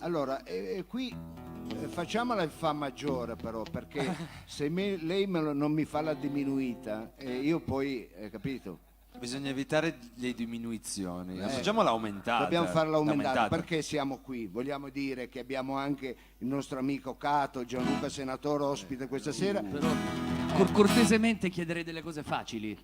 Allora, qui facciamola in fa maggiore però, perché se lei non mi fa la diminuita, io poi, capito? Bisogna evitare le diminuzioni. Facciamola aumentata. Dobbiamo farla aumentata perché siamo qui. Vogliamo dire che abbiamo anche il nostro amico Cato, Gianluca Senatore, ospite questa sera. Però cortesemente chiederei delle cose facili.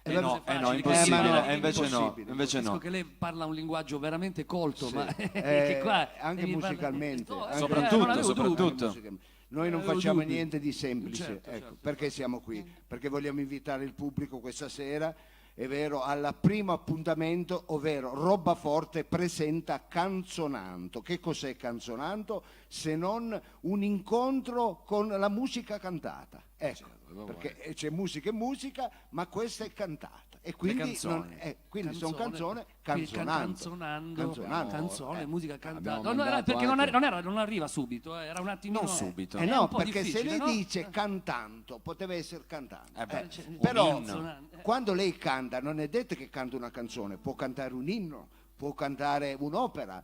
No, facili, impossibile. Invece impossibile. Invece Capisco no. che lei parla un linguaggio veramente colto, Sì. ma che qua anche devi musicalmente, parlare- Soprattutto, non avevo dubbi. soprattutto. Noi non avevo facciamo dubbi. niente di semplice, Certo, ecco, certo. perché siamo qui? Perché vogliamo invitare il pubblico questa sera, è vero, al primo appuntamento, ovvero Roba Forte presenta Canzonanto. Che cos'è Canzonanto? Se non un incontro con la musica cantata. Ecco, perché c'è musica e musica, ma questa è cantata. E quindi, canzoni. quindi sono canzone, canzone, musica cantata. abbiamo No, era mandato perché anche- non arriva subito, era un attimino. Non subito. È no, un po' perché se difficile, lei no? dice cantanto, poteva essere cantante. Un Però inno. quando lei canta, non è detto che canta una canzone, può cantare un inno, può cantare un'opera,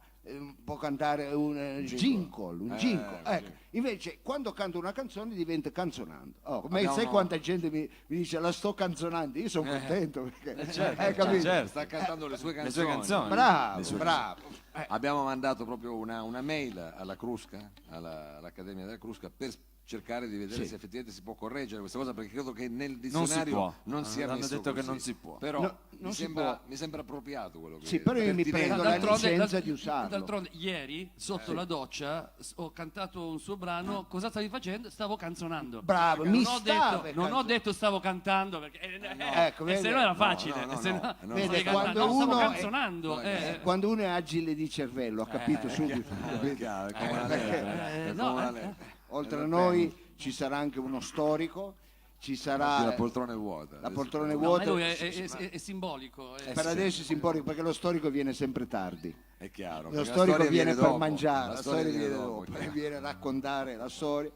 può cantare un jingle, Ecco. Invece quando canta una canzone diventa canzonando. Sai quanta gente mi dice la sto canzonando? Io sono contento perché capito? certo. Sta cantando le sue Le sue canzoni. canzoni. Bravo, bravo. Abbiamo mandato proprio una mail alla Crusca, all'Accademia della Crusca, per cercare di vedere se effettivamente si può correggere questa cosa, perché credo che nel dizionario non sia hanno messo detto così. che non si può. Però No, non mi si sembra, può. mi sembra appropriato quello che Sì, però io mi pertinente. prendo la licenza di usarlo. D'altronde, ieri, sotto la doccia, ho cantato un suo brano. Cosa stavi facendo? Stavo canzonando. Bravo, Non mi ho stava detto, non ho detto stavo cantando, perché Ecco, se vedi? no era facile. no, se no, no, no. stavi Vede, cantando. quando No, stavo uno è- canzonando. Quando uno è agile di cervello, ha capito subito. È chiaro, è come una lettera, è come una lettera. Oltre a noi ci sarà anche uno storico, ci sarà La poltrona è vuota. la adesso. poltrona è No, ma vuota. lui è simbolico. Per adesso è simbolico perché lo storico viene sempre tardi. È chiaro. Lo perché la storico storia viene per dopo. mangiare, La la storia viene dopo, dopo, chiaro. viene a raccontare la storia.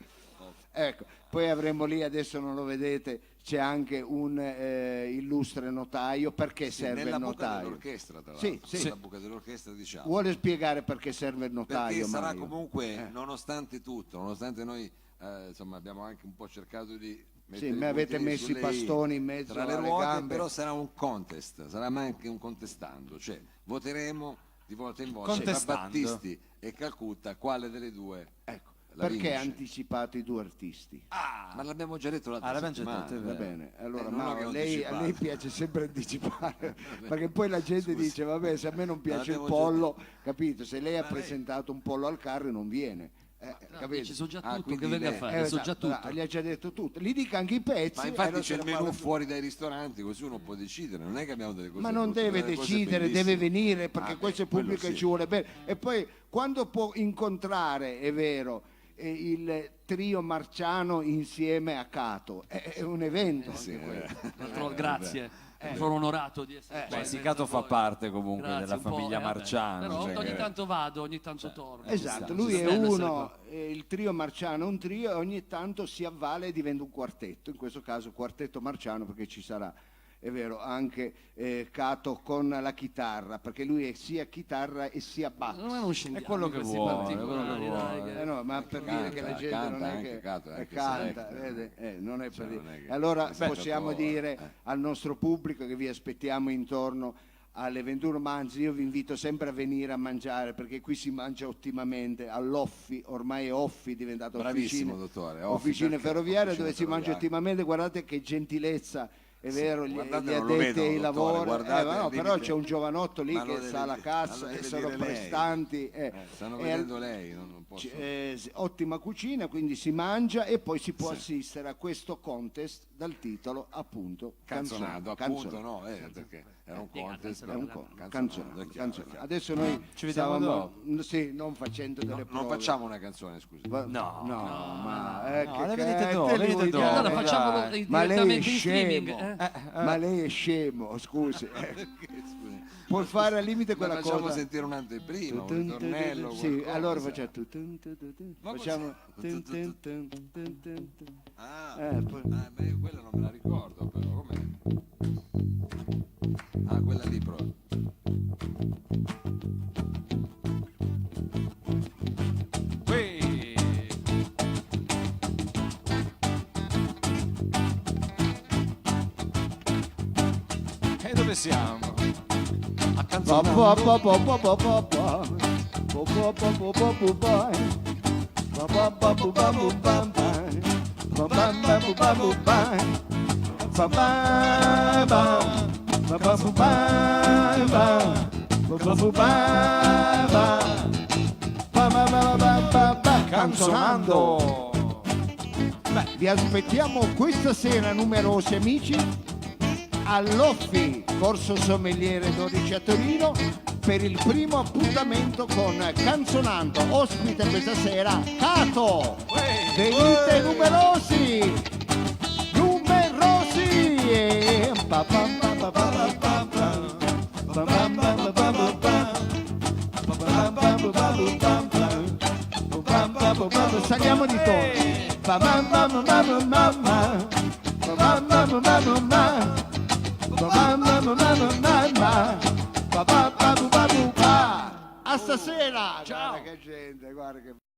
Ecco, poi avremo lì, adesso non lo vedete, c'è anche un illustre notaio. Perché Sì, serve il nella buca notaio? dell'orchestra, tra Sì, l'altro. sì. Nella buca dell'orchestra, diciamo. Vuole spiegare perché serve il Perché notaio? sarà Mario? comunque, nonostante tutto, nonostante noi insomma abbiamo anche un po' cercato di mettere Sì, i me avete puntini messo i sulle i pastoni in mezzo tra le alle ruote, gambe. però sarà un contest, sarà anche un contestando, cioè voteremo di volta in volta tra Contestando. Battisti e Calcutta quale delle due Ecco, la perché ha vince. anticipato i due artisti? Ma l'abbiamo già detto l'altra l'abbiamo già settimana. detto, è Va vero. bene, allora non ho Mauro, che a anticipato. lei piace sempre anticipare, perché poi la gente dice vabbè, se a me non piace il l'abbiamo pollo, capito? Se lei ha presentato un pollo al carro non viene. Capito? Ci so già Ah, tutto quindi che venga a lei- fare, so già esatto, tutto. gli ha già detto tutto, gli dica anche i pezzi. Ma e infatti allora c'è se il ne menù parla- fuori dai ristoranti, così uno può decidere, non è che abbiamo delle cose Ma non brutte, deve delle cose decidere, deve bellissime. venire perché Ah, questo è quello pubblico e sì. ci vuole bene. E poi quando può incontrare, è vero, il trio Marciano insieme a Cato, è un evento. Sì, anche quello. Grazie. Sono onorato di essere qua. Beh, Sicato fa parte comunque Grazie, della un po', famiglia vabbè. Marciano. Però cioè ogni che- tanto vado, ogni tanto torno. Esatto, Ci lui sta è bello essere uno, qua. il trio Marciano è un trio e ogni tanto si avvale e diventa un quartetto, in questo caso quartetto Marciano perché ci sarà, è vero, anche Cato con la chitarra, perché lui è sia chitarra e sia basso. Non scendiamo È quello in che questi vuole, particolari, è quello che dai, vuole. che- No, ma per dire che la gente canta non è anche che Cato, anche canta, se- vede? Non è per Cioè, dire. non è che- Allora esatto, possiamo dire al nostro pubblico che vi aspettiamo intorno alle 21 mangi, io vi invito sempre a venire a mangiare perché qui si mangia ottimamente all'Offi, ormai è Offi, è diventato Bravissimo, officine, dottore, Offi, officine perché? ferroviarie Officine dove si mangia ferroviarie. ottimamente, guardate che gentilezza. È vero, gli guardate, non lo addetti vedono, ai dottore, lavori, guardate, ma no, devi però dire- c'è un giovanotto lì Ma lo che deve sa la dire- cassa ma lo e deve sono dire lei. prestanti. Stanno E vedendo lei, non posso. ottima cucina, quindi si mangia e poi si può assistere a questo contest dal titolo appunto Canzonato, Canzone. appunto, no, perché era un contest. È un Canzonato, canzone, è chiaro, canzone. è chiaro. Adesso noi Ci vediamo stavamo, sì, non facendo delle prove. Non facciamo una canzone, scusi. No, ma no, che le vedete te dopo, li vedete vuoi dopo. dare? Allora facciamolo dai. Ma lei è direttamente in streaming. scemo, ma lei è scemo, scusi. Scusi. Puoi fare al limite Ma quella facciamo cosa. sentire un'anteprima, un Tun, tun, ritornello, sì, qualcosa. allora facciamo facciamo poi- ma quella non me la ricordo però, com'è? Ah, quella lì proprio. siamo? Pa, Accanzonando. pa, pa, pa, pa, pa, pa, pa. Pa, pa, pa, pa, pa, pa, pa. Pa, pa, pa, pa, pa, pa, pa, pa. Pa, pa, pa, pa, pa, pa, pa. Pa, pa, pa. Pa, pa, pa, pa, pa. Pa, pa, pa, pa, pa. Pa, pa, pa, pa, pa, pa. Canzonando. Vi aspettiamo questa sera, numerosi amici, all'Offi, Corso Sommeliere 12 a Torino, per il primo appuntamento con Canzonando. Ospite questa sera Cato. Venite numerosi, numerosi. Pa, pa, pa, pa, pa, pa, pa, pa. Pa, pa, pa, pa, pa, pa, pa. Pa, pa, pa, pa, pa, pa, pa. Pa, pa, pa, pa, pa. Saliamo di tono. Pa, ma, ma, ma, ma, ma, ma, ma. Pa, ma, ma, ma, ma, ma, ma. Pa, ma, ma, ma, ma, ma, ma, ma. Pa, pa, pa, pa, pa, pa. A stasera! Ciao. Guarda che gente, guarda che